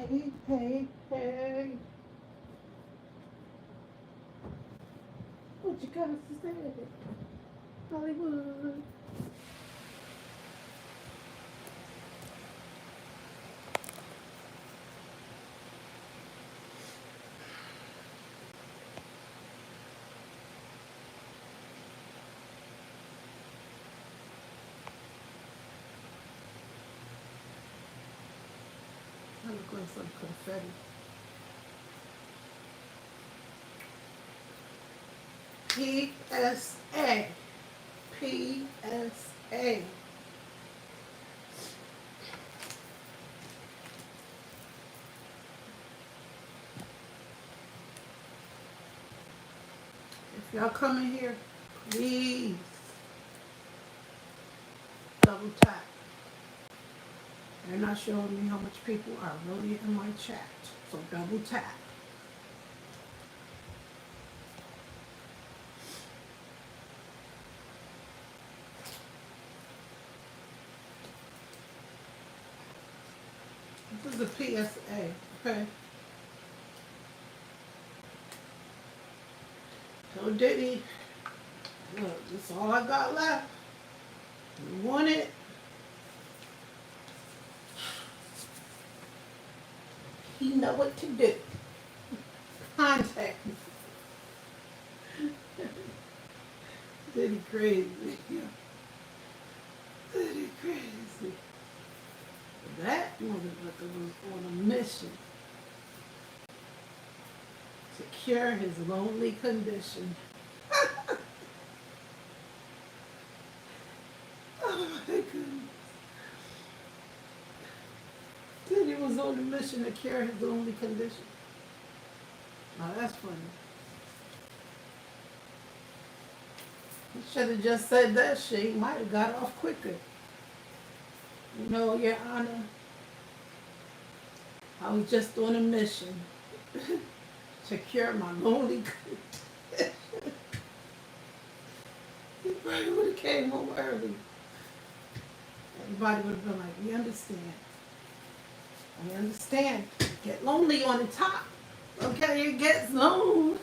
Hey, hey, hey. What you got to say? Hollywood. I look like some confetti. PSA. PSA. If y'all come in here, please double tap. They're not showing me how much people are really in my chat. So double tap. This is a PSA, okay? So Diddy, look, this is all I got left. You want it? He know what to do. Contact me. Diddy crazy. Yeah. Diddy crazy. That motherfucker was on a mission to cure his lonely condition. Oh my goodness. Diddy was on a mission to cure his lonely condition. Now that's funny. He should have just said that shit. He might have got off quicker. You know, Your Honor, I was just on a mission to cure my lonely condition. He probably would have came home early. Everybody would have been like, we understand. We understand. Get lonely on the top. Okay, it gets lonely.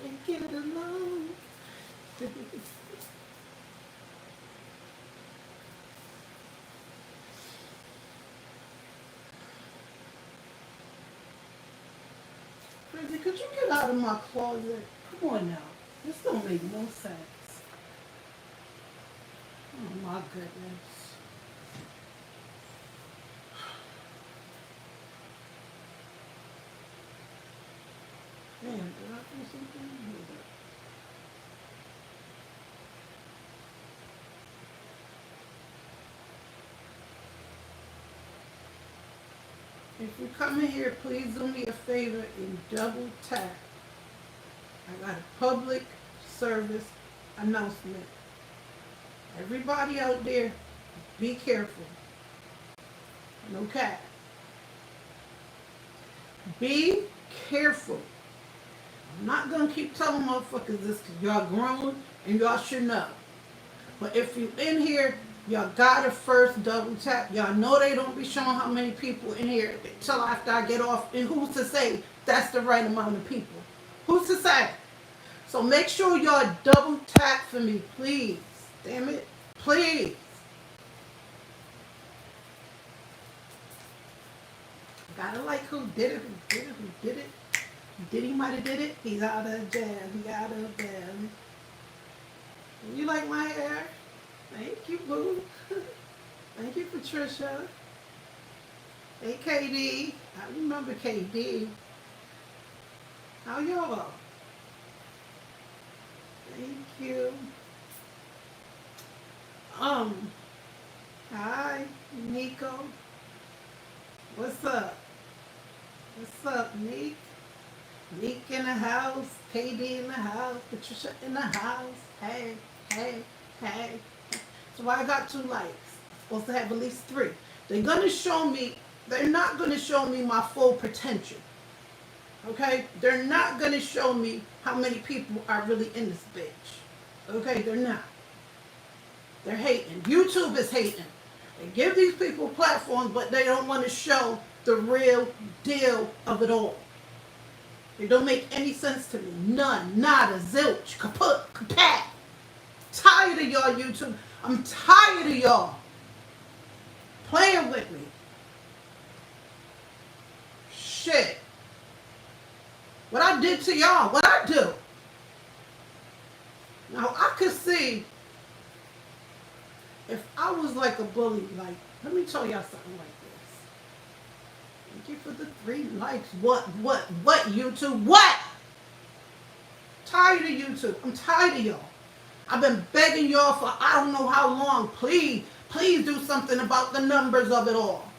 And get it alone. Crazy, could you get out of my closet? Come on now. This don't make no sense. Oh my goodness. Man, did I do something? Hold up. If you come in here, please do me a favor and double tap. I got a public service announcement. Everybody out there, be careful. No cap. Be careful. I'm not gonna keep telling motherfuckers this because y'all grown and y'all should know. But if you in here, y'all gotta first double tap. Y'all know they don't be showing how many people in here until after I get off. And who's to say that's the right amount of people? Who's to say? So make sure y'all double tap for me, please. Damn it. Please. Gotta like who did it, who did it, who did it. Diddy might have did it. He's out of jail. He out of jail. You like my hair? Thank you, boo. Thank you, Patricia. Hey, KD. I remember KD. How y'all? Thank you. Hi, Nico. What's up? What's up, Nick? Nick in the house, KD in the house, Patricia in the house. Hey, hey, hey. So why I got 2 likes? Supposed to have at least 3. They're gonna show me, they're not gonna show me my full potential. Okay? They're not gonna show me how many people are really in this bitch. Okay, they're not. They're hating. YouTube is hating. They give these people platforms, but they don't want to show the real deal of it all. It don't make any sense to me. None. Nada. Zilch. Kaput. Kapat. Tired of y'all, YouTube. I'm tired of y'all playing with me. Shit. What I did to y'all. What I do. Now, I could see if I was like a bully, like, let me tell y'all something like this. Thank you for the 3 likes. What, YouTube? What? Tired of YouTube. I'm tired of y'all. I've been begging y'all for I don't know how long. Please do something about the numbers of it all.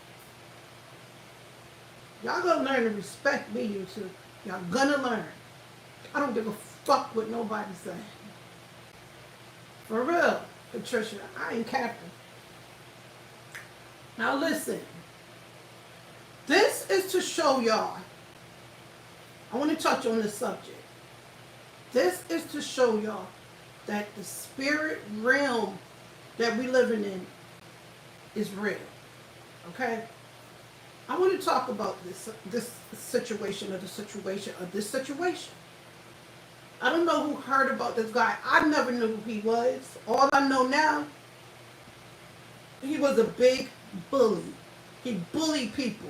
Y'all gonna learn to respect me, YouTube. Y'all gonna learn. I don't give a fuck what nobody say. For real, Patricia, I ain't capping. Now listen. This is to show y'all. I want to touch on this subject. This is to show y'all that the spirit realm that we living in is real. Okay? I want to talk about this situation. I don't know who heard about this guy. I never knew who he was. All I know now, he was a big bully. He bullied people.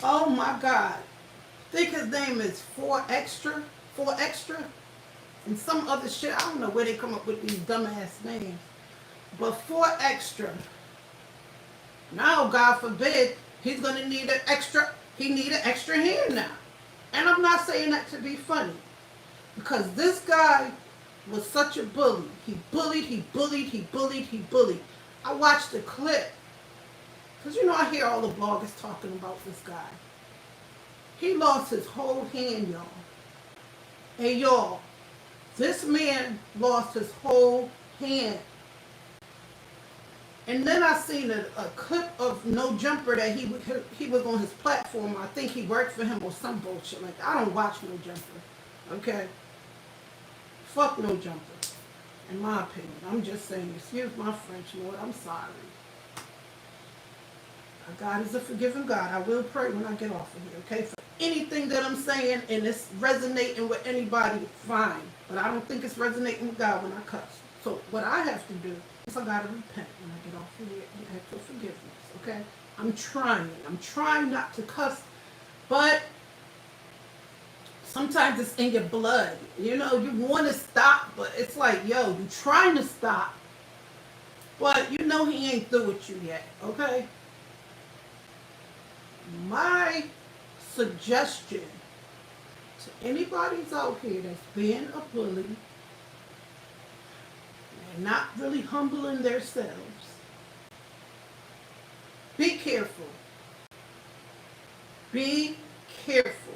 Oh my God. I think his name is 4 Extra, and some other shit. I don't know where they come up with these dumbass names. But 4 Extra. Now, God forbid, he's going to need he need an extra hand now. And I'm not saying that to be funny. Because this guy was such a bully. He bullied. I watched the clip. Because, I hear all the bloggers talking about this guy. He lost his whole hand, y'all. Hey, y'all. This man lost his whole hand. And then I seen a clip of No Jumper that he was on his platform. I think he worked for him or some bullshit like that. I don't watch No Jumper. Okay? Fuck No Jumper. In my opinion. I'm just saying, excuse my French, Lord. I'm sorry. God is a forgiving God. I will pray when I get off of here, okay? For anything that I'm saying and it's resonating with anybody, fine. But I don't think it's resonating with God when I cuss. So what I have to do is I gotta repent when I get off of here and ask for forgiveness, okay? I'm trying not to cuss, but sometimes it's in your blood. You want to stop, but it's like, yo, you're trying to stop, but he ain't through with you yet, okay? My suggestion to anybody's out here that's being a bully and not really humbling themselves, be careful. Be careful.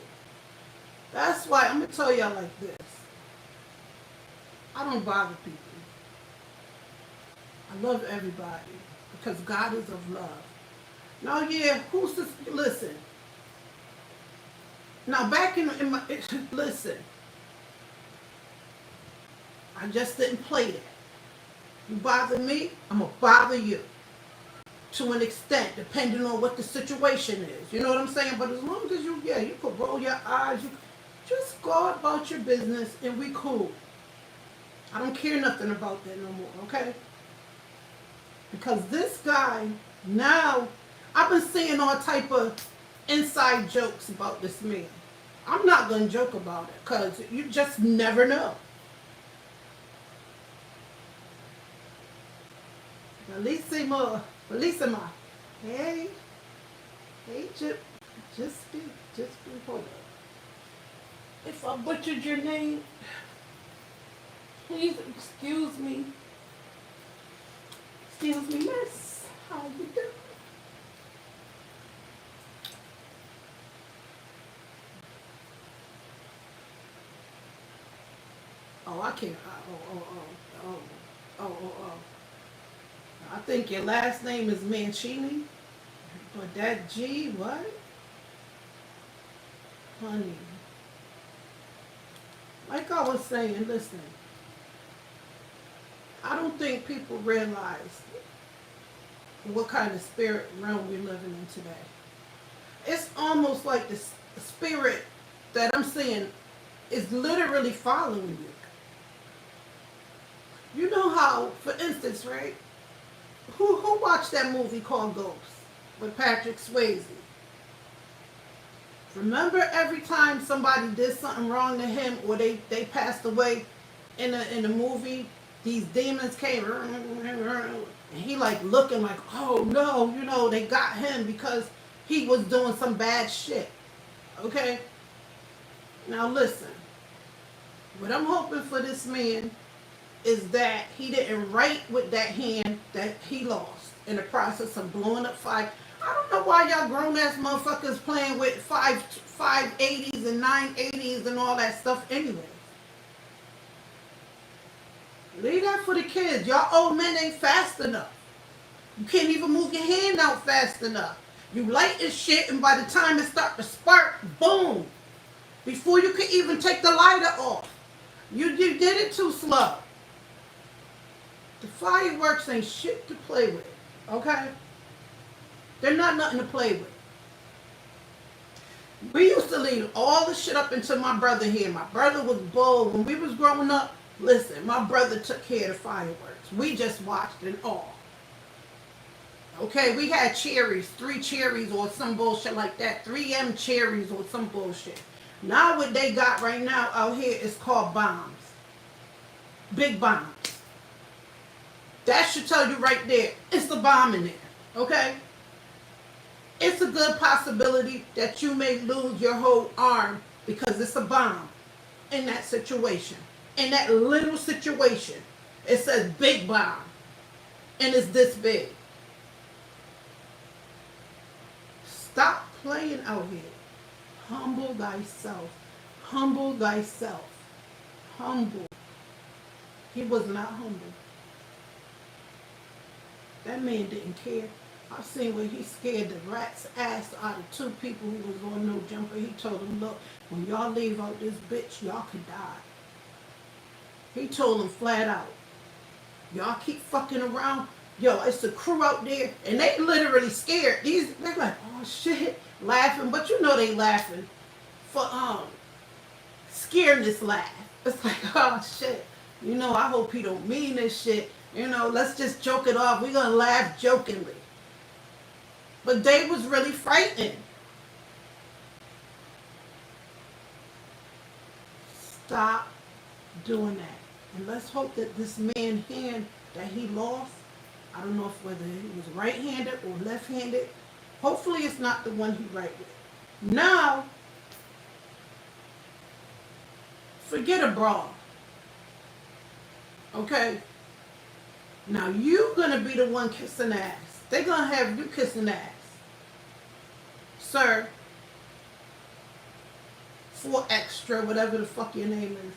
That's why I'm going to tell y'all like this. I don't bother people. I love everybody because God is of love. Now, yeah, who's this? Listen. Now, back in my, listen. I just didn't play that. You bother me, I'm going to bother you. To an extent, depending on what the situation is. You know what I'm saying? But as long as you could roll your eyes, you just go about your business and we cool. I don't care nothing about that no more, okay? Because this guy, now, I've been seeing all type of inside jokes about this man. I'm not going to joke about it because you just never know. Bellissima. Hey, Chip. Just be, hold up. If I butchered your name, please excuse me. Excuse me, miss. How you doing? Oh, I can't. Oh. I think your last name is Mancini. But that G, what? Honey. Like I was saying, listen. I don't think people realize what kind of spirit realm we're living in today. It's almost like the spirit that I'm seeing is literally following you. You know how, for instance, right? Who watched that movie called Ghost with Patrick Swayze? Remember every time somebody did something wrong to him or they passed away in the movie, these demons came and he like looking like, oh no, you know, they got him because he was doing some bad shit. Okay? Now listen, what I'm hoping for this man is that he didn't write with that hand that he lost in the process of blowing up five. I don't know why y'all grown ass motherfuckers playing with 580s and 980s and all that stuff anyway. Leave that for the kids. Y'all old men ain't fast enough. You can't even move your hand out fast enough. You light this shit and by the time it start to spark, boom. Before you can even take the lighter off. You did it too slow. The fireworks ain't shit to play with. Okay? They're not nothing to play with. We used to leave all the shit up until my brother here. My brother was bold. When we was growing up, listen, my brother took care of the fireworks. We just watched it all. Okay, we had cherries, 3 cherries or some bullshit like that. 3M cherries or some bullshit. Now what they got right now out here is called bombs. Big bombs. That should tell you right there, it's a bomb in there. Okay? It's a good possibility that you may lose your whole arm because it's a bomb in that situation. In that little situation. It says big bomb. And it's this big. Stop playing out here. Humble thyself. Humble thyself. Humble. He was not humble. That man didn't care. I've seen where he scared the rat's ass out of 2 people who was on no jumper. He told them, look, when y'all leave out this bitch, y'all could die. He told them flat out, y'all keep fucking around. Yo, it's a crew out there, and they literally scared. They're like, oh shit, laughing, but you know they laughing for scaredness laugh. It's like, oh shit, you know, I hope he don't mean this shit. You know, let's just joke it off. We're gonna laugh jokingly. But they was really frightened. Stop doing that. And let's hope that this man's hand that he lost, I don't know if whether he was right-handed or left-handed. Hopefully it's not the one he right with. Now, forget a brawl. Okay? Now you gonna be the one kissing ass. They're gonna have you kissing ass. Sir, for extra, whatever the fuck your name is.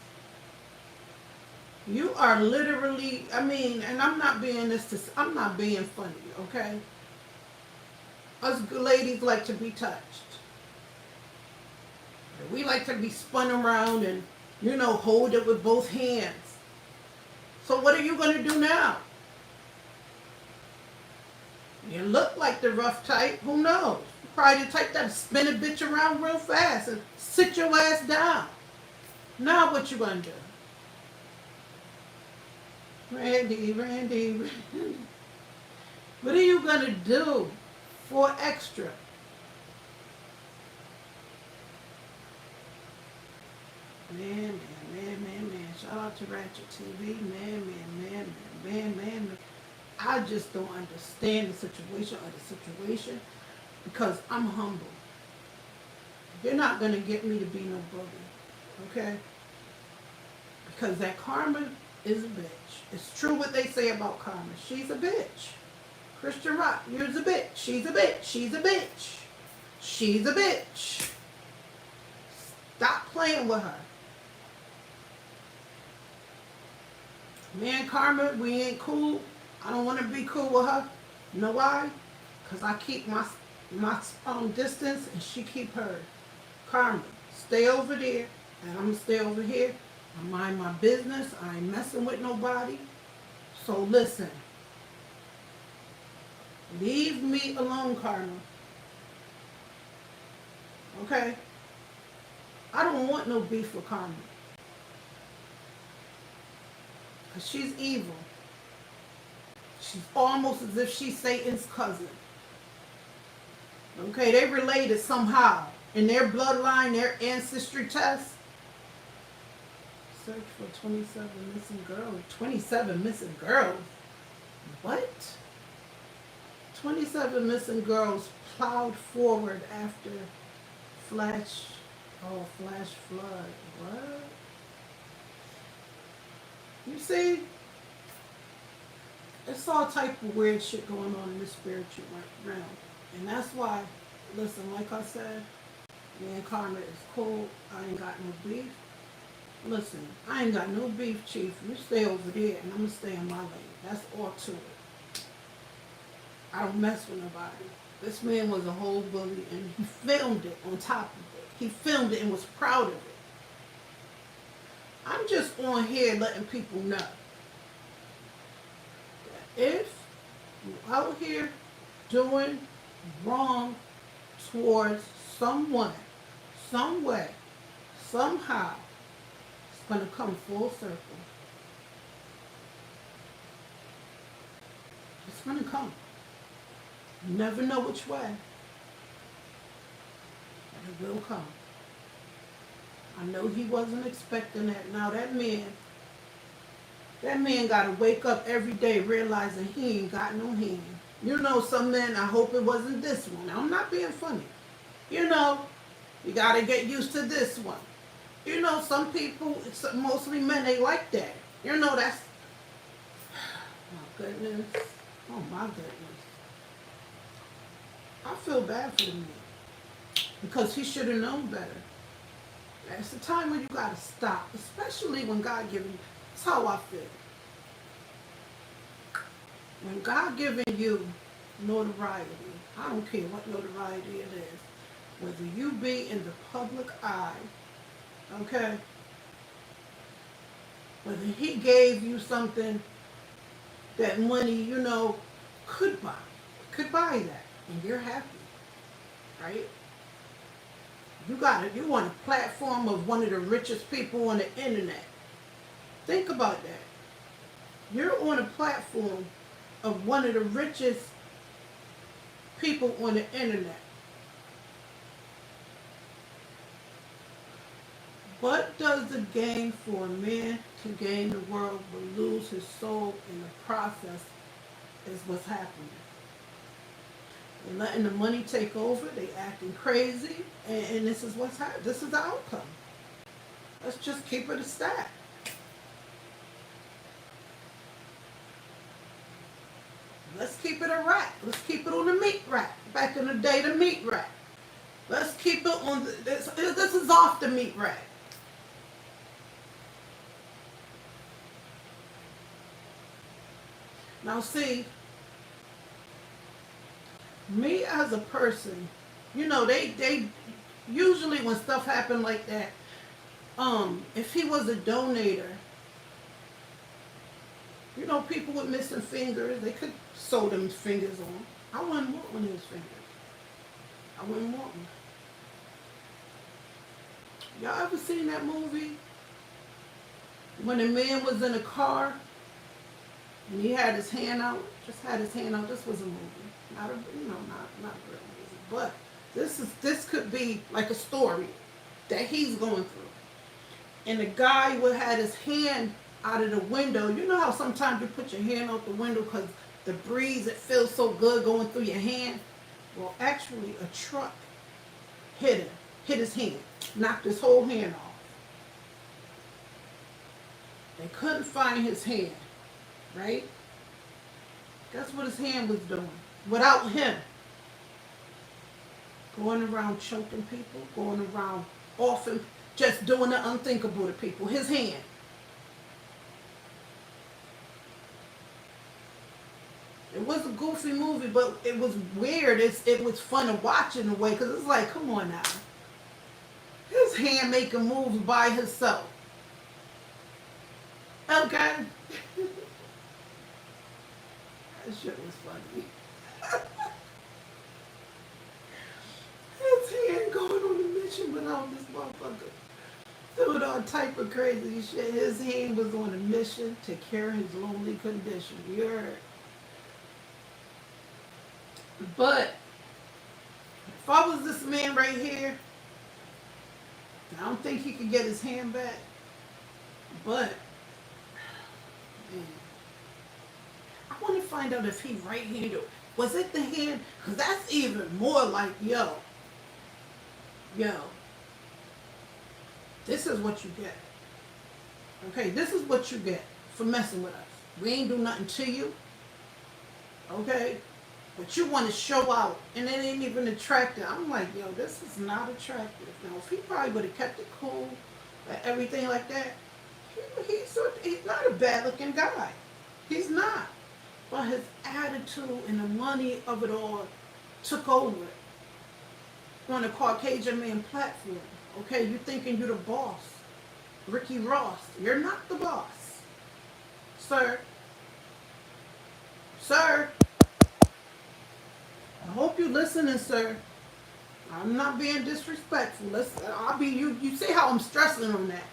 You are literally, I mean, and I'm not being I'm not being funny, okay? Us ladies like to be touched. We like to be spun around and, you know, hold it with both hands. So what are you going to do now? You look like the rough type. Who knows? Probably the type that spin a bitch around real fast and sit your ass down. Now what you going to do? Randy. What are you going to do for extra? Man. Shout out to Ratchet TV. Man. I just don't understand the situation because I'm humble. You're not going to get me to be no bully. Okay? Because that Karma is a bitch. It's true what they say about Karma. She's a bitch. Christian Rock, you're a bitch. She's a bitch. Stop playing with her. Me and Karma, we ain't cool. I don't want to be cool with her. You know why? Because I keep my distance and she keep hers. Karma, stay over there and I'm going to stay over here. I mind my business. I ain't messing with nobody. So listen, leave me alone, Karma. Okay? I don't want no beef with Karma. Because she's evil. She's almost as if she's Satan's cousin. Okay, they related somehow. In their bloodline, their ancestry test. Search for 27 missing girls. 27 missing girls? What? 27 missing girls plowed forward after flash flood. What? You see? It's all type of weird shit going on in the spiritual realm. And that's why, listen, like I said, me and Karma is cool. I ain't got no beef. Listen, I ain't got no beef, Chief. You stay over there and I'm going to stay in my lane. That's all to it. I don't mess with nobody. This man was a whole bully and he filmed it on top of it. He filmed it and was proud of it. I'm just on here letting people know that if you're out here doing wrong towards someone, some way, somehow, it's going to come full circle. It's going to come. You never know which way, but it will come. I know he wasn't expecting that. Now that man got to wake up every day realizing he ain't got no hand. You know, some men, I hope it wasn't this one. I'm not being funny. You know, you got to get used to this one. You know, some people, mostly men, they like that. You know, that's, my goodness. Oh, my goodness. I feel bad for the man because he should have known better. It's the time when you got to stop, especially when God given you. That's how I feel. When God giving you notoriety, I don't care what notoriety it is, whether you be in the public eye, okay, whether he gave you something that money, you know, could buy that, and you're happy, right? You want a platform of one of the richest people on the internet. Think about that. You're on a platform of one of the richest people on the internet. What does it gain for a man to gain the world but lose his soul in the process is what's happening. They're letting the money take over. They acting crazy. And this is what's happening. This is the outcome. Let's just keep it a stack. Let's keep it a rack. Let's keep it on the meat rack. Back in the day, the meat rack. Let's keep it on this is off the meat rack. Now see, me as a person, you know, they usually when stuff happen like that, if he was a donator, you know, people with missing fingers, they could sew them fingers on. I wouldn't want one of his fingers. I wouldn't want one. Y'all ever seen that movie? When the man was in a car and he had his hand out, just had his hand out. This was a movie. Not a real movie. But this could be like a story that he's going through. And the guy would have his hand out of the window. You know how sometimes you put your hand out the window because the breeze, it feels so good going through your hand? Well, actually, a truck hit his hand, knocked his whole hand off. They couldn't find his hand, right? Guess what his hand was doing? Without him. Going around choking people, going around often just doing the unthinkable to people. His hand. It was a goofy movie, but it was weird. It was fun to watch in a way, because it's like, come on now. His hand making moves by himself. Okay? funny. His hand going on a mission without this motherfucker doing all type of crazy shit. His hand was on a mission to cure his lonely condition. You heard? But if I was this man right here, I don't think he could get his hand back. But man, I want to find out if he right-handed. Was it the hand? Because that's even more like, yo, this is what you get. Okay, this is what you get for messing with us. We ain't do nothing to you. Okay? But you want to show out, and it ain't even attractive. I'm like, yo, this is not attractive. Now, if he probably would have kept it cool, everything like that, he's not a bad-looking guy. He's not. But his attitude and the money of it all took over on a Caucasian man platform. Okay, you thinking you're the boss. Ricky Ross, you're not the boss. Sir. Sir. I hope you're listening, sir. I'm not being disrespectful. You see how I'm stressing on that.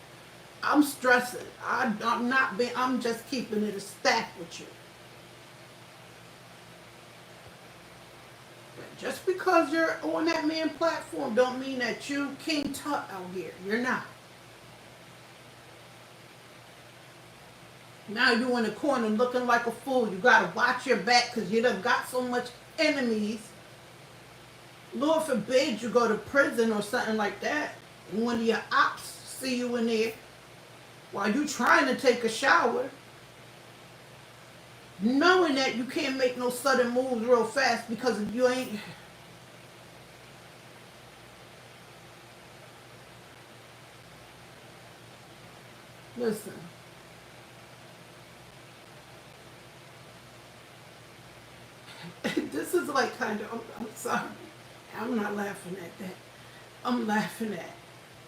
I'm stressing. I'm just keeping it a stack with you. Just because you're on that man platform don't mean that you King Tut out here. You're not. Now you in the corner looking like a fool. You gotta watch your back because you done got so much enemies. Lord forbid you go to prison or something like that, and one of your ops see you in there while you trying to take a shower, knowing that you can't make no sudden moves real fast because you ain't. Listen. This is like kind of, I'm sorry. I'm not laughing at that. I'm laughing at,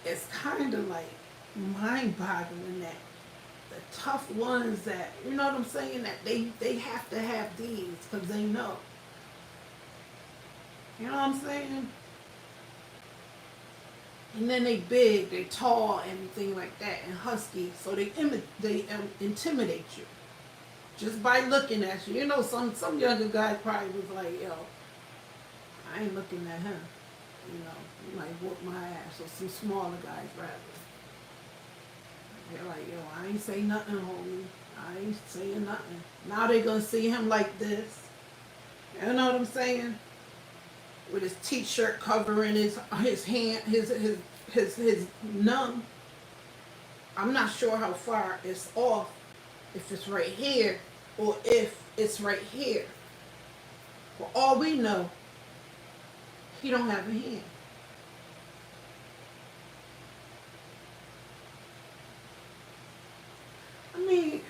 it's kind of like mind-boggling that the tough ones that, you know what I'm saying, that they have to have these because they know. You know what I'm saying? And then they big, they tall, everything like that, and husky, so they intimidate you just by looking at you. You know, some younger guys probably was like, yo, I ain't looking at him. You know, he might whoop my ass, or some smaller guys rather. They're like, yo, I ain't say nothing, homie. I ain't saying nothing. Now they gonna see him like this. You know what I'm saying? With his t-shirt covering his hand, his numb. I'm not sure how far it's off, if it's right here or if it's right here. For all we know, he don't have a hand. I mean,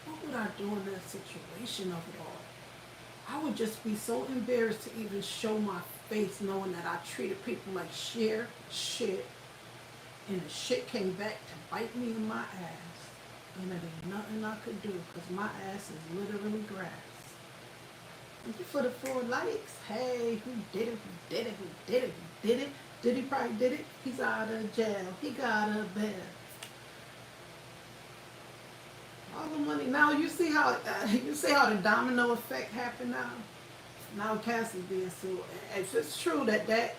what would I do in that situation of it all? I would just be so embarrassed to even show my face knowing that I treated people like shit, and the shit came back to bite me in my ass. And there ain't nothing I could do because my ass is literally grass. Thank you for the 4 likes. Hey, who did it? Who did it? Who did it? Who did it? Did he probably did it? He's out of jail. He got a bail. All the money. Now you see how the domino effect happened now. Now Cass is being sued. If it's true that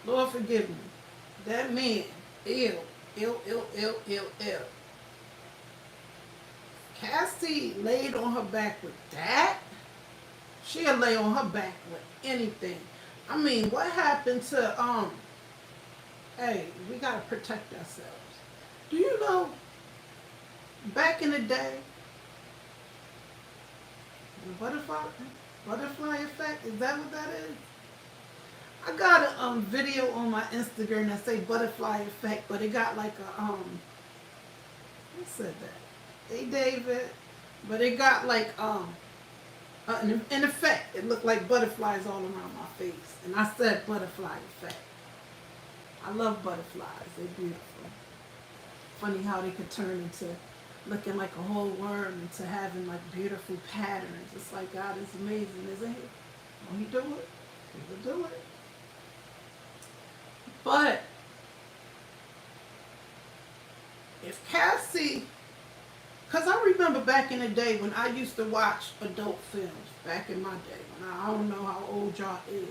Lord forgive me, that man, ill. Cassie laid on her back with that. She'll lay on her back with anything. I mean, what happened to hey, we gotta protect ourselves. Do you know back in the day, the butterfly effect, is that what that is? I got a video on my Instagram that say butterfly effect, but it got like a who said that? Hey David, but it got like an effect. It looked like butterflies all around my face, and I said butterfly effect. I love butterflies. They're beautiful. Funny how they could turn into looking like a whole worm into having like beautiful patterns. It's like God is amazing, isn't he? Will he do it? He will do it. But if Cassie, because I remember back in the day when I used to watch adult films, back in my day, when I don't know how old y'all is.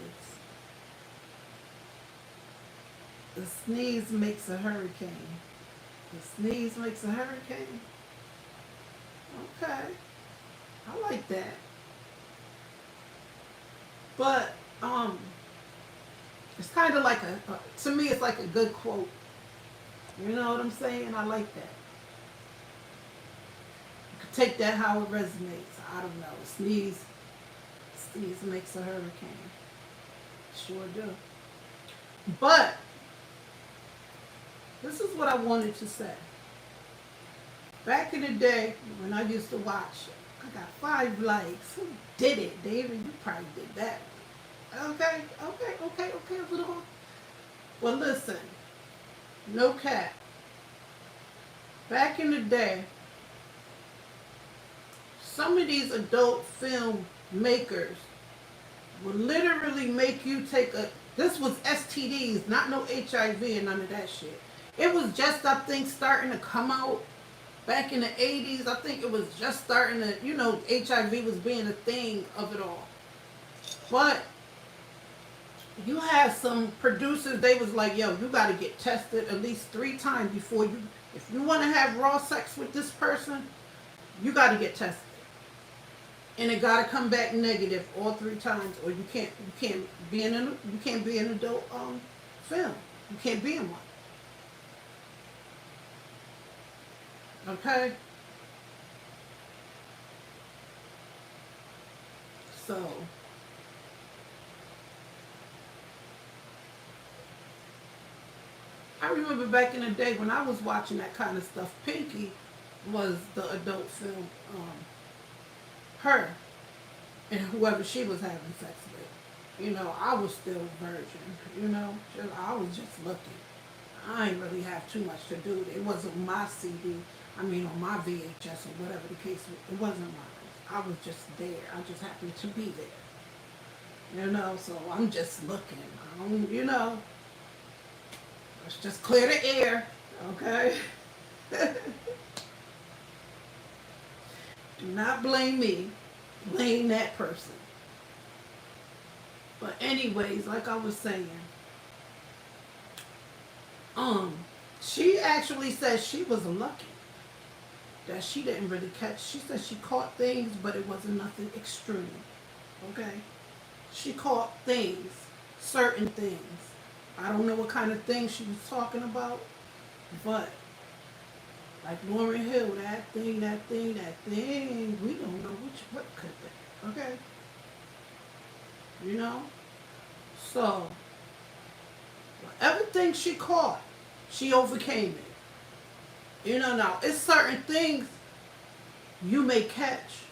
The sneeze makes a hurricane. The sneeze makes a hurricane. Okay. I like that. But, it's kind of like to me, it's like a good quote. You know what I'm saying? I like that. You could take that how it resonates. I don't know. Sneeze makes a hurricane. Sure do. But this is what I wanted to say. Back in the day, when I used to watch, I got 5 likes. Who did it, David? You probably did that. Okay. Little one. Well, listen. No cap. Back in the day, some of these adult film makers would literally make you take a. This was STDs, not no HIV and none of that shit. It was just, I think, starting to come out back in the 80s. I think it was just starting to, HIV was being a thing of it all. But you have some producers, they was like, yo, you got to get tested at least 3 times before you, if you want to have raw sex with this person, you got to get tested. And it got to come back negative all 3 times, or you can't be in an adult film. You can't be in one. Okay? So, I remember back in the day when I was watching that kind of stuff, Pinky was the adult film, her and whoever she was having sex with. I was still virgin, I was just looking. I ain't really have too much to do. It wasn't my CD, on my VHS or whatever the case was. It wasn't mine. I was just there. I just happened to be there. So I'm just looking. Let's just clear the air, okay? Do not blame me. Blame that person. But anyways, like I was saying, she actually said she was lucky that she didn't really catch. She said she caught things, but it wasn't nothing extreme. Okay? She caught things, certain things. I don't know what kind of things she was talking about, but like Lauren Hill, that thing, we don't know what could be. Okay? So everything she caught, she overcame it. Now it's certain things you may catch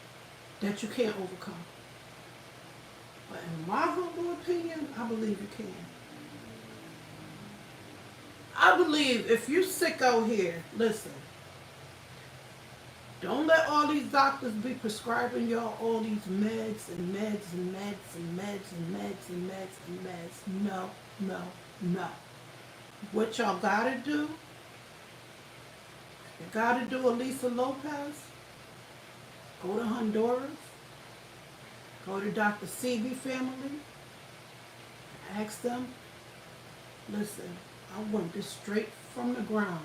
that you can't overcome. But in my humble opinion, I believe you can. I believe if you sick out here, listen, don't let all these doctors be prescribing y'all all these meds and meds and meds and meds and meds and meds and meds. No. What y'all gotta do, you gotta do Elisa Lopez, go to Honduras, go to Dr. Sebi family, ask them, listen, I want this straight from the ground.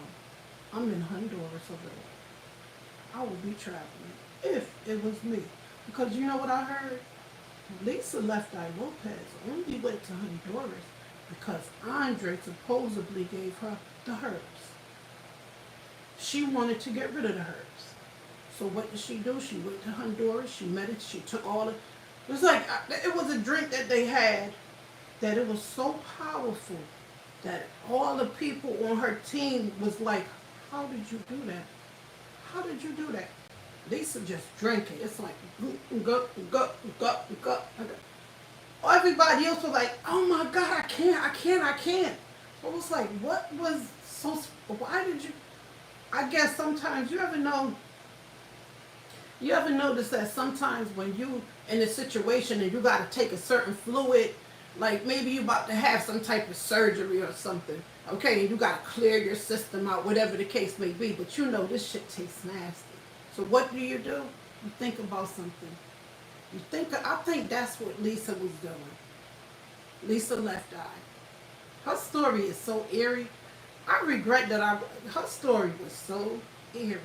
I'm in Honduras over there. I would be traveling if it was me. Because you know what I heard? Lisa Left Eye Lopez only went to Honduras because Andre supposedly gave her the herbs. She wanted to get rid of the herbs. So what did she do? She went to Honduras, she meditated, she took all it was like, it was a drink that they had that it was so powerful that all the people on her team was like, how did you do that? How did you do that? Lisa just drank it. It's like, go. Everybody else was like, oh my God, I can't. I was like, what was so, why did you? I guess sometimes you ever notice that sometimes when you in a situation and you got to take a certain fluid, like maybe you about to have some type of surgery or something, okay, and you got to clear your system out, whatever the case may be, but you know this shit tastes nasty. So what do? You think about something. I think that's what Lisa was doing. Lisa Left Eye. Her story is so eerie. I regret that her story was so eerie.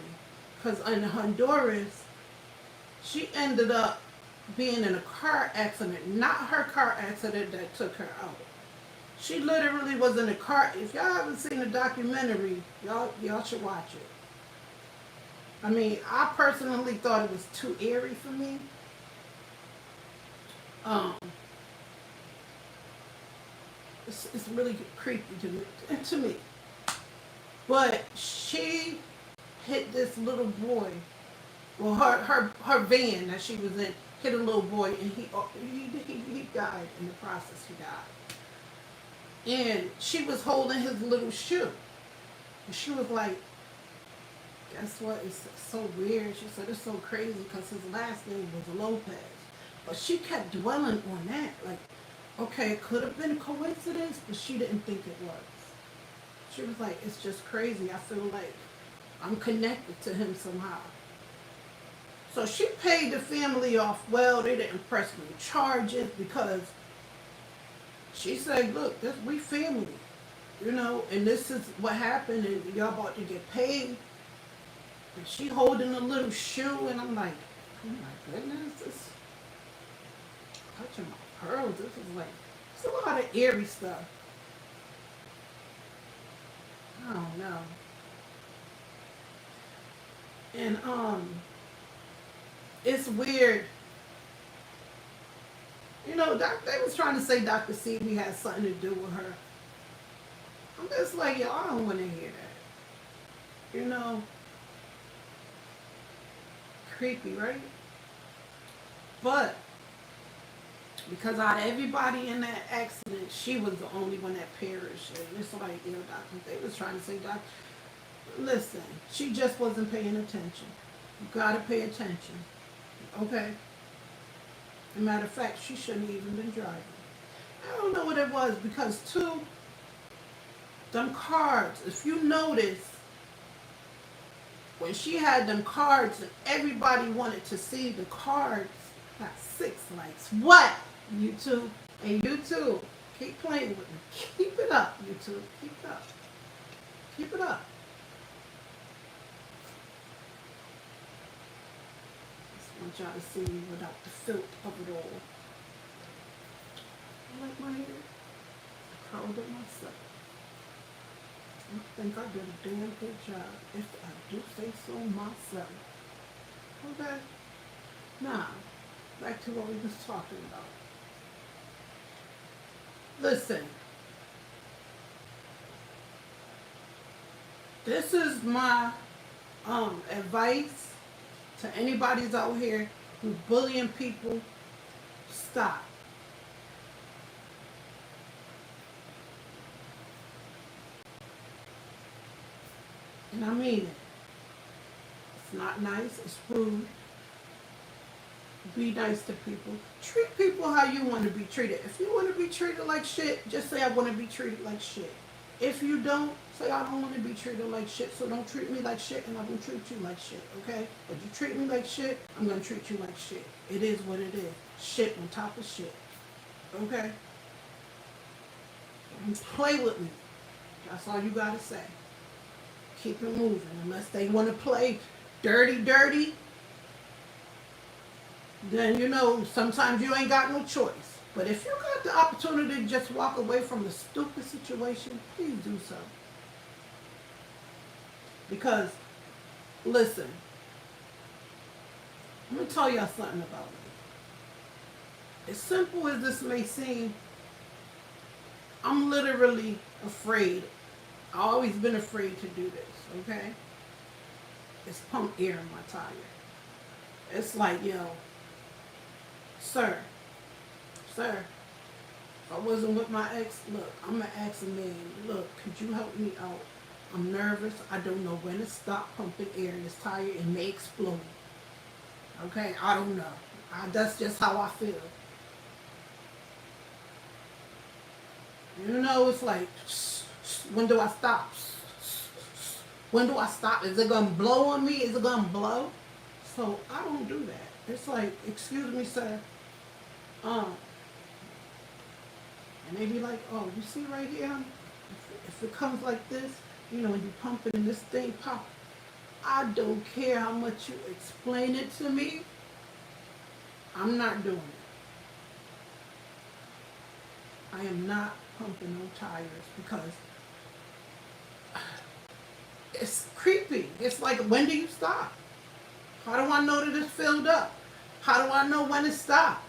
Because in Honduras, she ended up being in a car accident. Not her car accident that took her out. She literally was in a car. If y'all haven't seen the documentary, y'all should watch it. I mean, I personally thought it was too eerie for me. Um, it's really creepy to me. But she hit this little boy. Well, her van that she was in hit a little boy, and he died in the process. He died, and she was holding his little shoe, and she was like, "Guess what? It's so weird." She said it's so crazy because his last name was Lopez, but she kept dwelling on that. Like, okay, it could have been a coincidence, but she didn't think it was. She was like, "It's just crazy. I feel like I'm connected to him somehow." So she paid the family off well. They didn't press no charges because she said, look, we family, and this is what happened, and y'all about to get paid. And she holding a little shoe, and I'm like, oh my goodness, this touching my pearls. This is like, it's a lot of eerie stuff. I don't know. And it's weird. They was trying to say Dr. Sebi had something to do with her. I'm just like, yo, I don't want to hear that. Creepy, right? But because out of everybody in that accident, she was the only one that perished. And it's like, they was trying to say, Doctor, listen, she just wasn't paying attention. You gotta pay attention. Okay? As a matter of fact, she shouldn't have even been driving. I don't know what it was because them cards, if you notice, when she had them cards and everybody wanted to see the cards, got 6 likes. What? YouTube. And YouTube, keep playing with me. Keep it up, YouTube. Keep it up. Keep it up. I want y'all to see me without the filth of it all. I like my hair. I curled it myself. I think I did a damn good job, if I do say so myself. Okay? Now, back to what we was talking about. Listen. This is my advice to anybody's out here who's bullying people. Stop. And I mean it. It's not nice. It's rude. Be nice to people. Treat people how you want to be treated. If you want to be treated like shit, just say I want to be treated like shit. If you don't, say I don't want to be treated like shit, so don't treat me like shit and I won't treat you like shit, okay? If you treat me like shit, I'm going to treat you like shit. It is what it is. Shit on top of shit. Okay? Don't play with me. That's all you got to say. Keep it moving. Unless they want to play dirty, then, sometimes you ain't got no choice. But if you got the opportunity to just walk away from a stupid situation, please do so. Because, listen, I'm going to tell y'all something about me. As simple as this may seem, I'm literally afraid. I've always been afraid to do this, okay? It's pump air in my tire. It's like, yo, sir, if I wasn't with my ex, look, I'm going to ask a man, look, could you help me out? I'm nervous. I don't know when to stop pumping air in this tire. It may explode. Okay, I don't know. That's just how I feel. You know, it's like, when do I stop? When do I stop? Is it going to blow on me? Is it going to blow? So I don't do that. It's like, excuse me, sir. Um, and they be like, oh, you see right here? If it comes like this, you know, when you pump it and this thing pop, I don't care how much you explain it to me. I'm not doing it. I am not pumping no tires because it's creepy. It's like, when do you stop? How do I know that it's filled up? How do I know when to stop?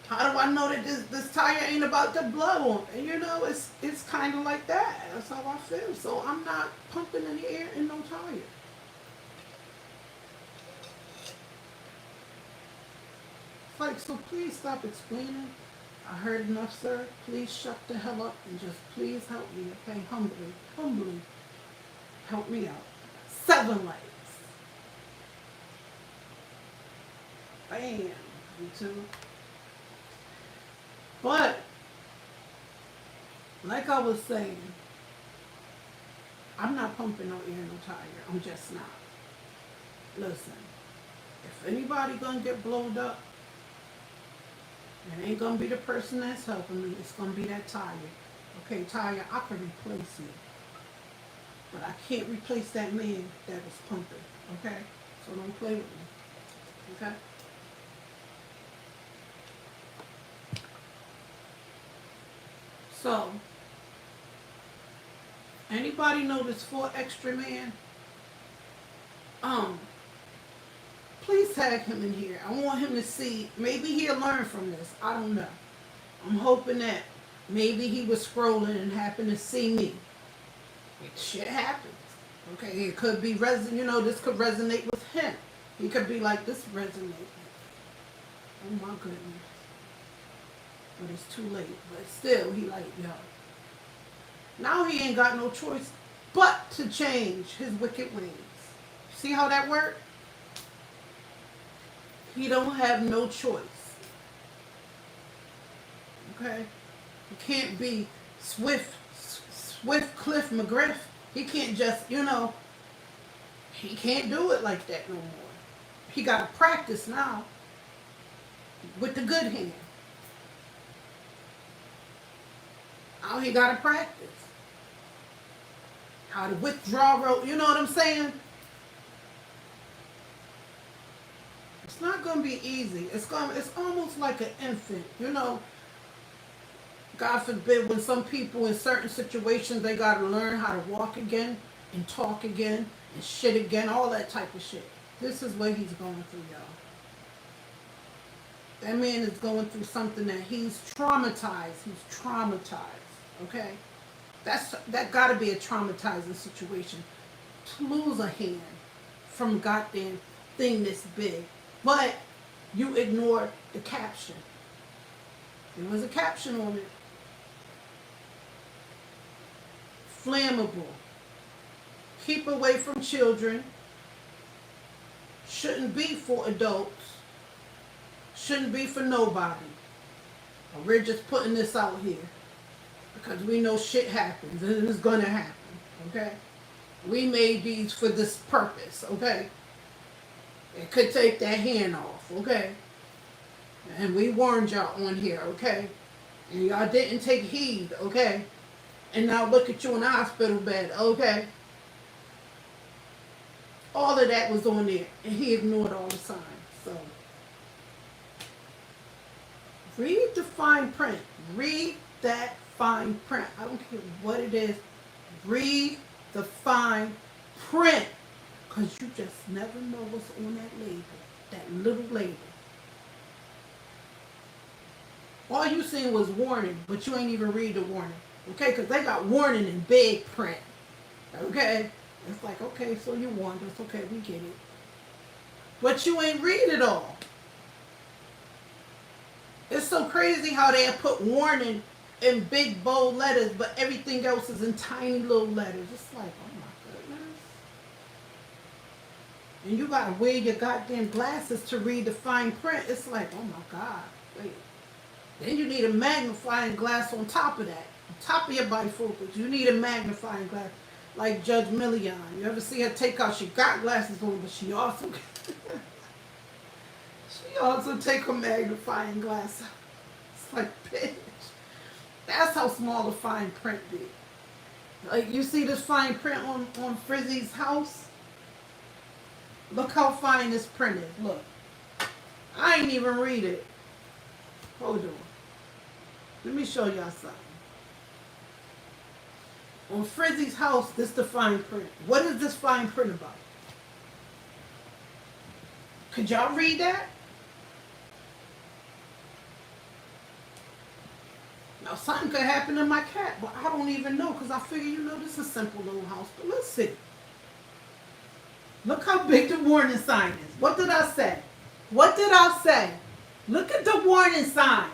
How do I know that this tire ain't about to blow? And you know, it's kind of like that. That's how I feel. So I'm not pumping any air in no tire. It's like, so please stop explaining. I heard enough, sir. Please shut the hell up and just please help me, okay? Humbly, help me out. 7 legs. Bam. You too. But, like I was saying, I'm not pumping no air in no tire. I'm just not. Listen, if anybody gonna get blowed up, it ain't gonna be the person that's helping me. It's gonna be that tire. Okay, tire, I can replace you. But I can't replace that man that was pumping. Okay? So don't play with me. Okay? So, anybody know this 4 extra man? Please tag him in here. I want him to see. Maybe he'll learn from this. I don't know. I'm hoping that maybe he was scrolling and happened to see me. Shit happens. Okay, it could be you know, this could resonate with him. He could be like, this resonates. Oh my goodness. But it's too late. But still, he like, yo. Now he ain't got no choice but to change his wicked ways. See how that worked? He don't have no choice. Okay? He can't be Swift Cliff McGriff. He can't just, you know, he can't do it like that no more. He got to practice now with the good hand. Now he got to practice. How to withdraw rope, you know what I'm saying? It's not going to be easy. It's almost like an infant, you know. God forbid, when some people in certain situations, they got to learn how to walk again and talk again and shit again, all that type of shit. This is what he's going through, y'all. That man is going through something that he's traumatized. He's traumatized, okay? That got to be a traumatizing situation. To lose a hand from a goddamn thing this big. But you ignored the caption. There was a caption on it. Flammable. Keep away from children. Shouldn't be for adults. Shouldn't be for nobody. We're just putting this out here because we know shit happens and it's gonna happen. Okay? We made these for this purpose. Okay? It could take that hand off. Okay? And we warned y'all on here. Okay? And y'all didn't take heed. Okay? And now look at you in the hospital bed. Okay? All of that was on there, and he ignored all the signs. So, read the fine print. Read that fine print. I don't care what it is. Read the fine print, because you just never know what's on that label, that little label. All you seen was warning, but you ain't even read the warning. Okay, because they got warning in big print. Okay? It's like, okay, so you warned us. Okay, we get it. But you ain't read it all. It's so crazy how they have put warning in big bold letters, but everything else is in tiny little letters. It's like, oh my and you gotta wear your goddamn glasses to read the fine print. It's like, oh my God, wait. Then you need a magnifying glass on top of that. On top of your bifocals, you need a magnifying glass. Like Judge Million. You ever see her take out, she got glasses on, but she also take her magnifying glass out. It's like, bitch. That's how small the fine print be. Like, you see this fine print on Frizzy's house? Look how fine this print is. Look. I ain't even read it. Hold on. Let me show y'all something. On Frizzy's house, this is the fine print. What is this fine print about? Could y'all read that? Now, something could happen to my cat, but I don't even know because I figure, this is a simple little house. But let's see. Look how big the warning sign is. What did I say? What did I say? Look at the warning sign.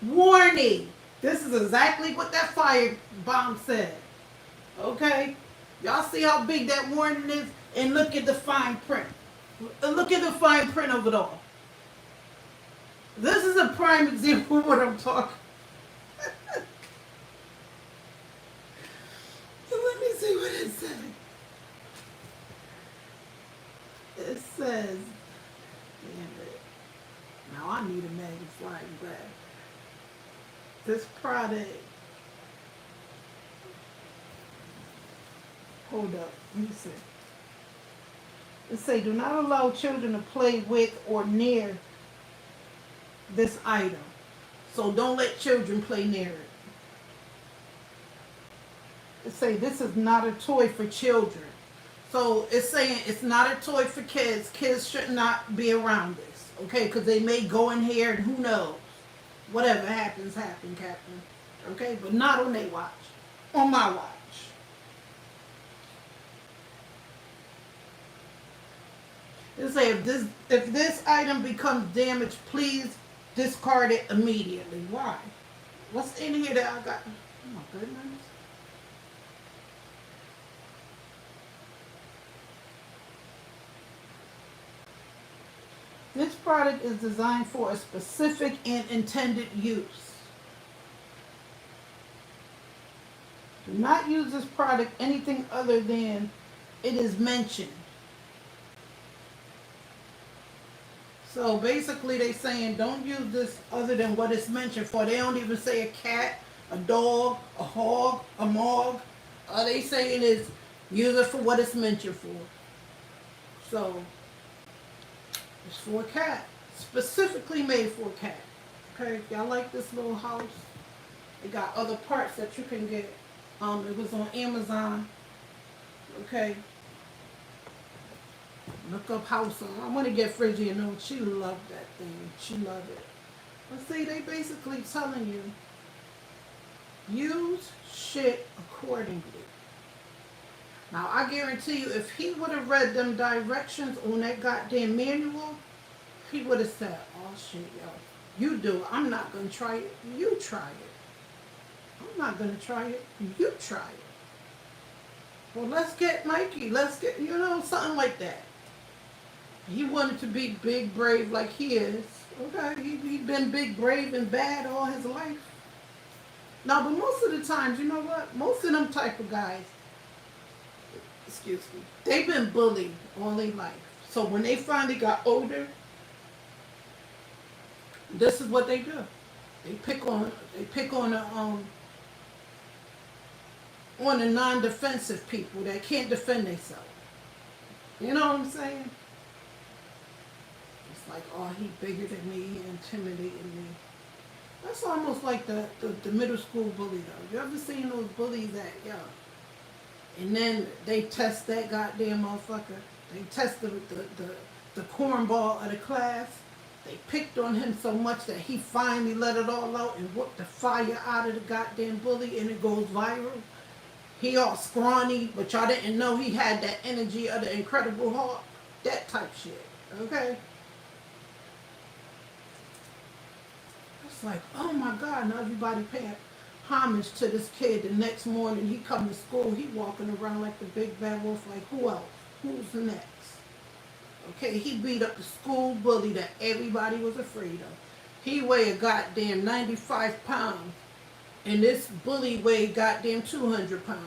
Warning. This is exactly what that fire bomb said. Okay? Y'all see how big that warning is? And look at the fine print. Look at the fine print of it all. This is a prime example of what I'm talking. Let me see what it says. It says, damn it. Now I need a magnifying glass. This product, hold up, let me see. It say, do not allow children to play with or near this item. So don't let children play near it. It say, this is not a toy for children. So it's saying it's not a toy for kids. Kids should not be around this, okay? Because they may go in here and who knows. Whatever happens, Captain. Okay? But not on their watch. On my watch. It say if this item becomes damaged, please discard it immediately. Why? What's in here that I got? Oh my goodness. This product is designed for a specific and intended use. Do not use this product anything other than it is mentioned. So basically they saying don't use this other than what it's mentioned for. They don't even say a cat, a dog, a hog, a mog. All they saying is use it for what it's mentioned for. So it's for a cat. Specifically made for a cat. Okay, y'all like this little house? It got other parts that you can get. It was on Amazon. Okay. Look up house. I want to get Fridgie and know she loved that thing. She loved it. But see, they basically telling you use shit accordingly. Now, I guarantee you, if he would have read them directions on that goddamn manual, he would have said, oh shit, yo, you do it. I'm not going to try it. You try it. I'm not going to try it. You try it. Well, let's get Mikey. Let's get, something like that. He wanted to be big, brave like he is. Okay, he been big, brave, and bad all his life. Now, but most of the times, you know what? Most of them type of guys, excuse me, they've been bullied all their life. So when they finally got older, this is what they do. They pick on the non-defensive people that can't defend themselves. You know what I'm saying? It's like, oh, he bigger than me, he intimidating me. That's almost like the middle school bully though. You ever seen those bullies that, and then they test that goddamn motherfucker. They test the cornball of the class. They picked on him so much that he finally let it all out and whooped the fire out of the goddamn bully and it goes viral. He all scrawny, but y'all didn't know he had that energy of the Incredible Hulk. That type shit. Okay? It's like, oh my God, now everybody paying homage to this kid. The next morning he come to school, he walking around like the big bad wolf, like who else? Who's next? Okay, he beat up the school bully that everybody was afraid of. He weighed a goddamn 95 pounds, and this bully weighed goddamn 200 pounds.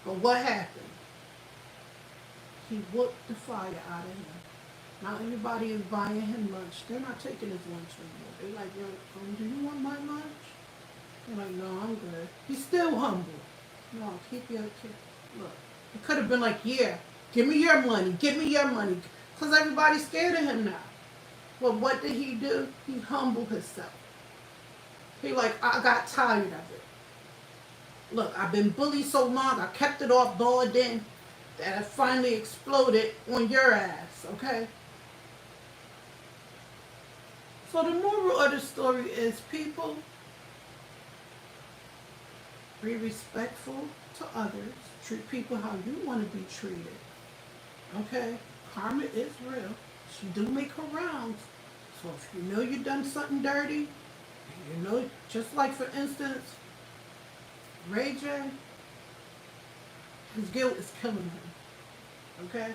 But what happened? He whooped the fire out of him. Now everybody is buying him lunch. They're not taking his lunch anymore. They're like, yo, do you want my lunch? They're like, no, I'm good. He's still humble. No, keep your kid. Look, it could have been like, yeah, give me your money. Give me your money. Because everybody's scared of him now. Well, what did he do? He humbled himself. He like, I got tired of it. Look, I've been bullied so long, I kept it off door then that I finally exploded on your ass, okay? So the moral of the story is, people, be respectful to others. Treat people how you want to be treated, okay? Karma is real. She do make her rounds. So if you know you done something dirty, you know, just like for instance, Ray J, his guilt is killing him. Okay?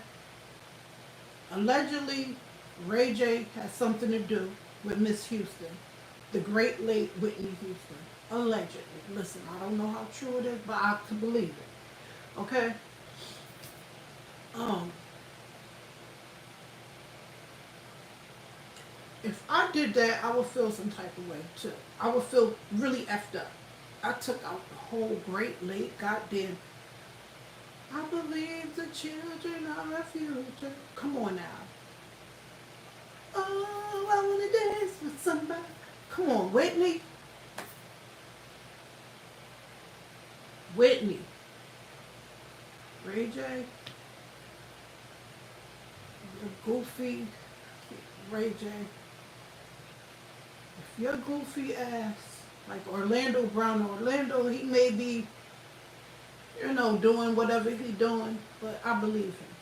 Allegedly, Ray J has something to do with Miss Houston, the great late Whitney Houston. Allegedly. Listen, I don't know how true it is, but I can believe it. Okay? If I did that, I would feel some type of way too. I would feel really effed up. I took out the whole great late goddamn. I believe the children are our future. Come on now. Oh, I wanna dance with somebody. Come on, Whitney. Whitney. Ray J. The goofy Ray J. If your goofy ass, like Orlando Brown, he may be, you know, doing whatever he doing, but I believe him.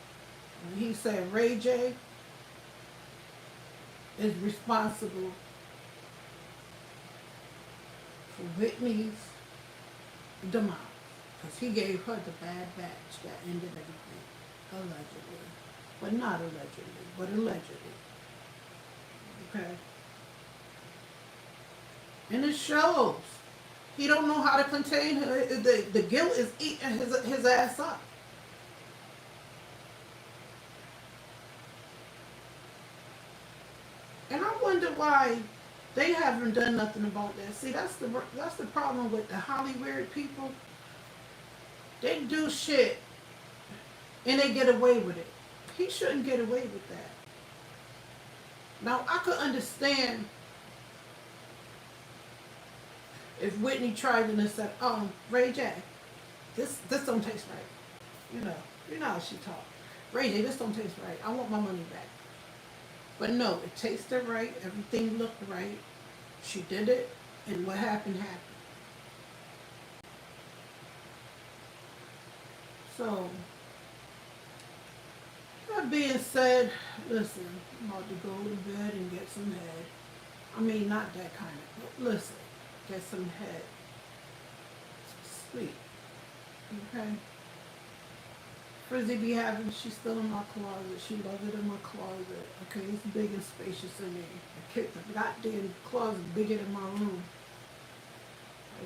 When he said Ray J is responsible for Whitney's demise, because he gave her the bad batch that ended everything, allegedly. But not allegedly, but allegedly. Okay? And it shows. He don't know how to contain her. The guilt is eating his ass up. And I wonder why they haven't done nothing about that. See, that's the problem with the Hollywood people. They do shit and they get away with it. He shouldn't get away with that. Now, I could understand if Whitney tried and said, Ray J, this don't taste right. You know how she talk. Ray J, this don't taste right. I want my money back. But no, it tasted right. Everything looked right. She did it, and what happened happened. So, that being said, listen, I'm about to go to bed and get some head. I mean, not that kind of, but listen, get some head. Sleep. Okay? Frizzy be having, she's still in my closet. She loves it in my closet. Okay, it's big and spacious in there. The goddamn closet bigger than my room.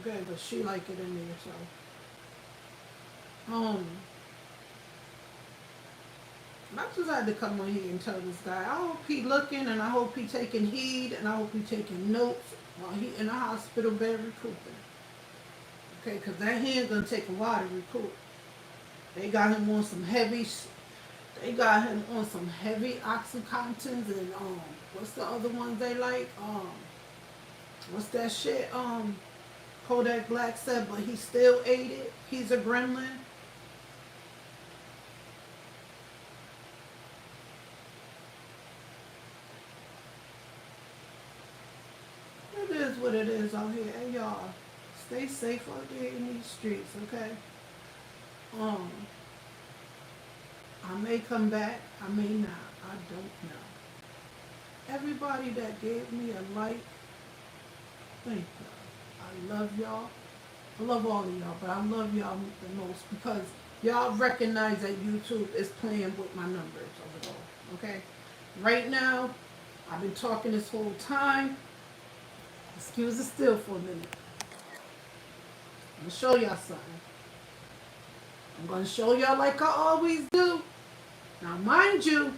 Okay, but she like it in there, so. I just had to come on here and tell this guy, I hope he looking and I hope he taking heed and I hope he taking notes while he in the hospital bed recouping. Okay, because that hand gonna take a while to recoup. They got him on some heavy, Oxycontins and what's the other ones they like? What's that shit? Kodak Black said, but he still ate it. He's a gremlin. It is what it is out here. Hey y'all, stay safe out there in these streets, okay? I may come back, I may not. I don't know. Everybody that gave me a like, thank you. I love y'all. I love all of y'all, but I love y'all the most because y'all recognize that YouTube is playing with my numbers of it all. Okay? Right now, I've been talking this whole time. Excuse the still for a minute. I'm going to show y'all something. I'm going to show y'all like I always do. Now, mind you,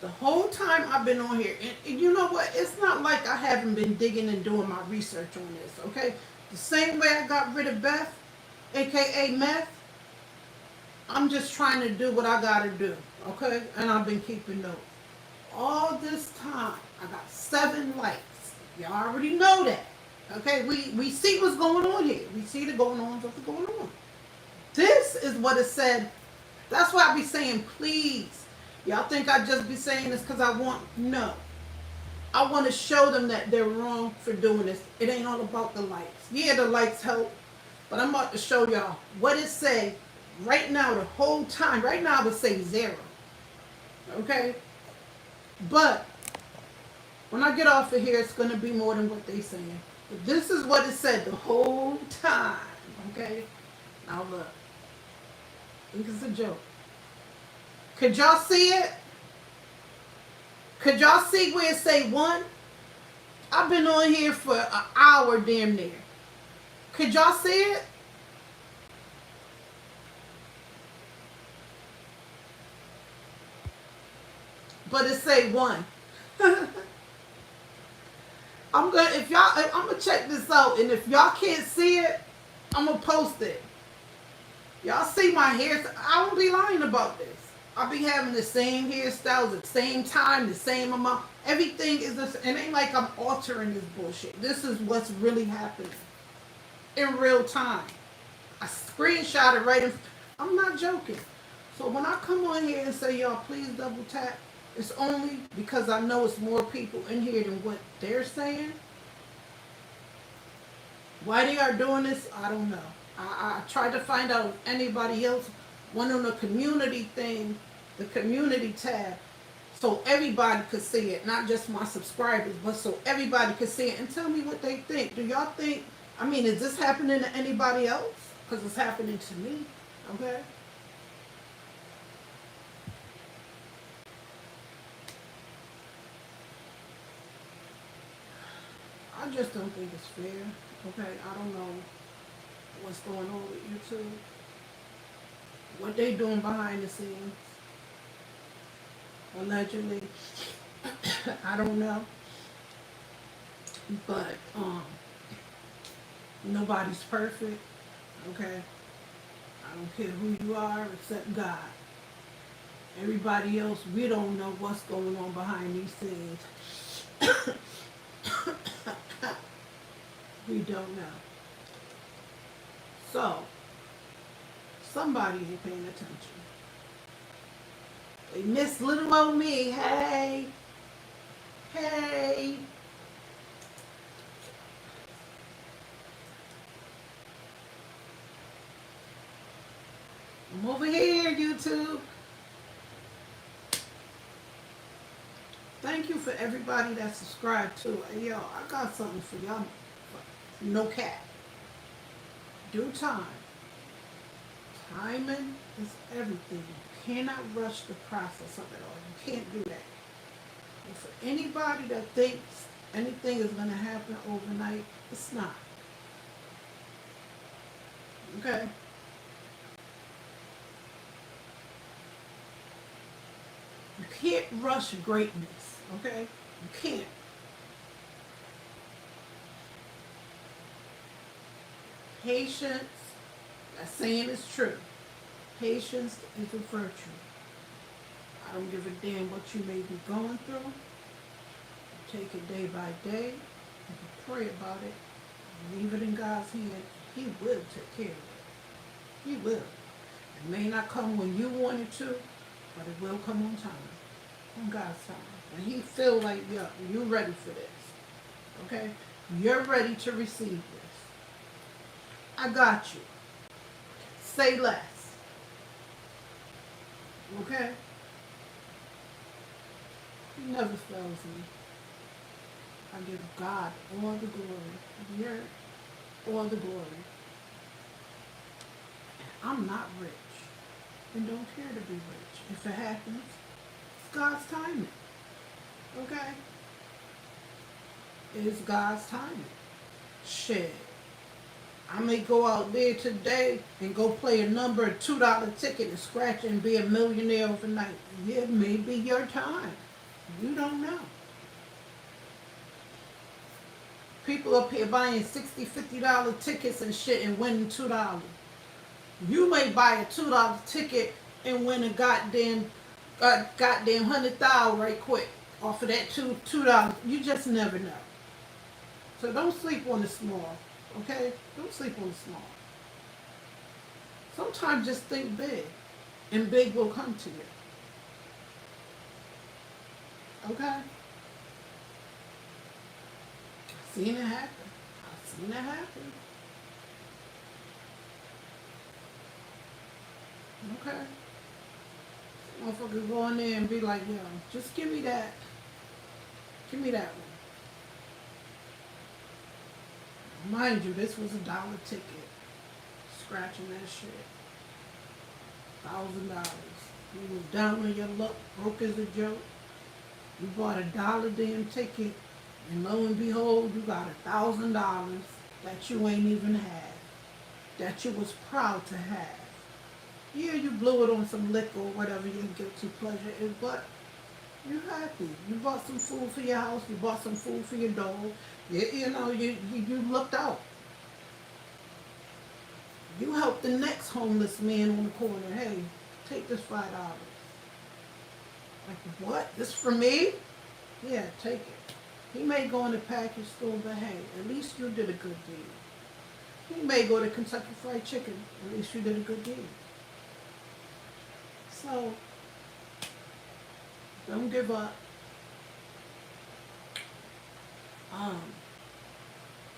the whole time I've been on here, and you know what? It's not like I haven't been digging and doing my research on this, okay? The same way I got rid of Beth, aka Meth, I'm just trying to do what I gotta do, okay? And I've been keeping notes. All this time, I got 7 likes. Y'all already know that, okay? We see what's going on here. We see the going on, what's going on. This is what it said. That's why I be saying, please. Y'all think I just be saying this because I want? No. I want to show them that they're wrong for doing this. It ain't all about the likes. Yeah, the likes help. But I'm about to show y'all what it say right now the whole time. Right now I would say 0. Okay? But when I get off of here, it's going to be more than what they saying. But this is what it said the whole time. Okay? Now look. I think it's a joke. Could y'all see it? Could y'all see where it say 1? I've been on here for an hour damn near. Could y'all see it? But it say 1. I'm gonna check this out, and if y'all can't see it, I'm gonna post it. Y'all see my hair? I won't be lying about this. I'll be having the same hairstyles at the same time, the same amount. Everything is this. It ain't like I'm altering this bullshit. This is what's really happening in real time. I screenshot it right in. I'm not joking. So when I come on here and say, y'all, please double tap, it's only because I know it's more people in here than what they're saying. Why they are doing this, I don't know. I tried to find out if anybody else went on the community thing, the community tab, so everybody could see it, not just my subscribers, but so everybody could see it and tell me what they think. Do y'all think, I mean, is this happening to anybody else? Because it's happening to me, okay? I just don't think it's fair, okay? I don't know what's going on with YouTube, what they doing behind the scenes, allegedly. I don't know, but nobody's perfect, okay? I don't care who you are except God. Everybody else, we don't know what's going on behind these scenes. We don't know. So, somebody ain't paying attention. They miss little old me. Hey. Hey. I'm over here, YouTube. Thank you for everybody that subscribed too. Hey, yo, I got something for y'all. No cap. Due time. Timing is everything. You cannot rush the process of it all. You can't do that. And for anybody that thinks anything is going to happen overnight, it's not. Okay? You can't rush greatness. Okay? You can't. Patience, that saying is true. Patience is a virtue. I don't give a damn what you may be going through. You take it day by day. You pray about it. Leave it in God's hand. He will take care of it. He will. It may not come when you want it to, but it will come on time. On God's time. And He feel like, yeah, you're ready for this. Okay? You're ready to receive this. I got you. Say less. Okay? He never fails me. I give God all the glory. Here, all the glory. I'm not rich. and don't care to be rich. If it happens, it's God's timing. Okay? It's God's timing. Shit. I may go out there today and go play a number of $2 ticket and scratch and be a millionaire overnight. Yeah, it may be your time. You don't know. People up here buying $60, $50 tickets and shit and winning $2. You may buy a $2 ticket and win a goddamn 100,000 right quick off of that $2. You just never know. So don't sleep on the small. Okay? Don't sleep on the small. Sometimes just think big, and big will come to you. Okay? I've seen it happen. I've seen it happen. Okay? Motherfuckers go in there and be like, yo, just give me that. Give me that one. Mind you, this was $1 ticket. Scratching that shit. $1,000. You was down on your luck, broke as a joke. You bought $1 damn ticket, and lo and behold, you got $1,000 that you ain't even had, that you was proud to have. Yeah, you blew it on some liquor or whatever your guilty pleasure is, but you're happy. You bought some food for your house. You bought some food for your dog. You looked out. You helped the next homeless man on the corner. Hey, take this $5. Like, what? This for me? Yeah, take it. He may go in the package store, but hey, at least you did a good deed. He may go to Kentucky Fried Chicken. At least you did a good deed. So, don't give up.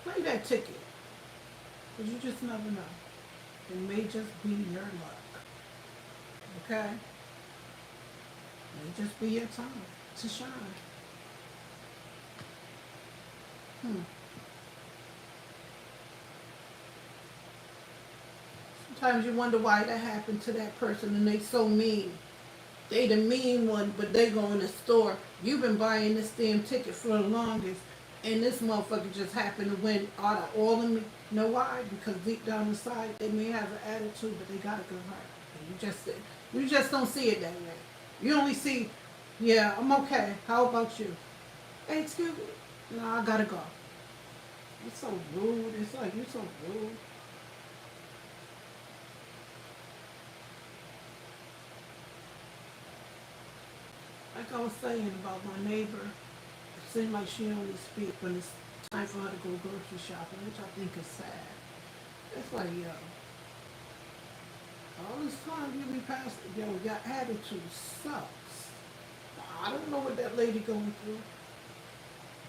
Play that ticket. Because you just never know. It may just be your luck. Okay? It may just be your time to shine. Sometimes you wonder why that happened to that person and they so mean. They the mean one, but they go in the store. You've been buying this damn ticket for the longest, and this motherfucker just happened to win out of all of me. You know why? Because deep down inside, they may have an attitude, but they got a good heart. And you just don't see it that way. You only see, yeah, I'm okay. How about you? Hey, excuse me. No, I gotta go. You're so rude. It's like, you're so rude. Like I was saying about my neighbor, it seems like she only speaks when it's time for her to go grocery shopping, which I think is sad. It's like, yo, all this time you be passing, yo, your attitude sucks. I don't know what that lady going through.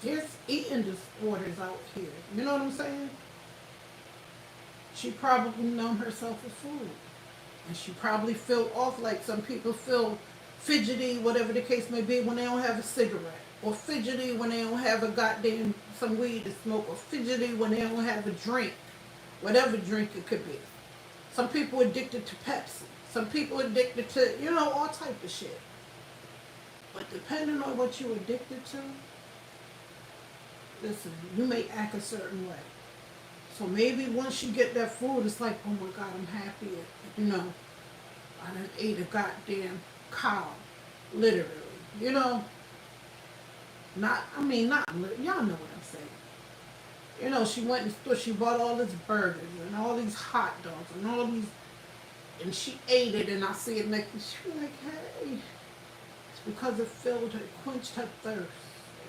There's eating disorders out here. You know what I'm saying? She probably numb herself with food. And she probably feel off like some people feel fidgety, whatever the case may be, when they don't have a cigarette. Or fidgety when they don't have a goddamn some weed to smoke. Or fidgety when they don't have a drink. Whatever drink it could be. Some people addicted to Pepsi. Some people addicted to, all type of shit. But depending on what you're addicted to, listen, you may act a certain way. So maybe once you get that food, it's like, oh my God, I'm happy. I done ate a goddamn cow, literally. Y'all know what I'm saying. She went in the store, she bought all these burgers and all these hot dogs and all these, and she ate it, and I see it next, and she was like, hey, it's because it filled her, quenched her thirst,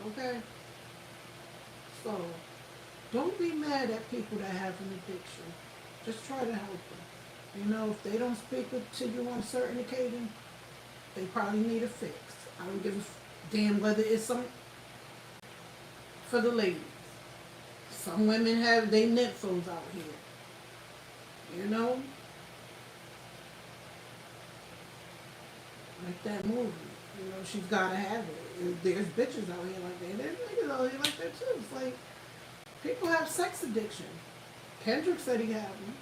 okay? So, don't be mad at people that have an addiction. Just try to help them. If they don't speak to you on a certain occasion, they probably need a fix. I don't give a damn whether it's for the ladies. Some women have they nymphos out here. Like that movie. She's gotta have it. There's bitches out here like that. There's niggas out here like that too. It's like people have sex addiction. Kendrick said he had one.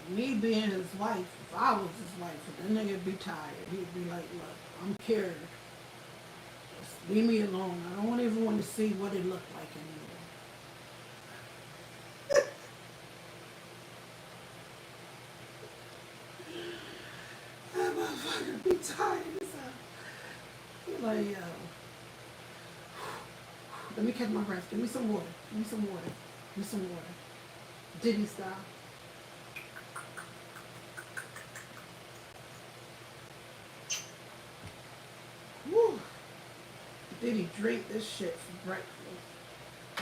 Me being his wife, if I was his wife, that nigga be tired. He'd be like, look, I'm cured. Just leave me alone. I don't even want to see what it looked like anymore. That motherfucker be tired as hell. He like, yo, let me catch my breath. Give me some water. Give me some water. Give me some water. Diddy style. Woo. Diddy drink this shit for breakfast.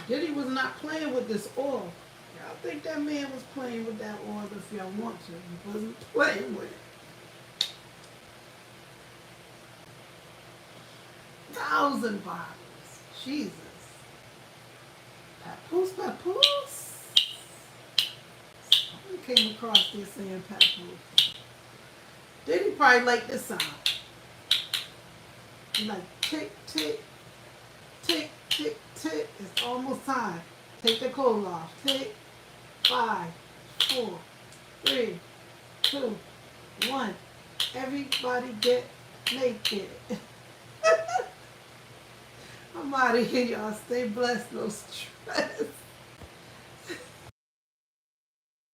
Diddy was not playing with this oil. Y'all think that man was playing with that oil if y'all want to. He wasn't playing with it. 1,000 bottles. Jesus. Papoose, papoose. Someone came across this saying papoose. Diddy probably like this sound. He like tick, tick, tick, tick, tick. It's almost time. Take the clothes off. Tick. 5, 4, 3, 2, 1. Everybody get naked. I'm out of here, y'all. Stay blessed. No stress.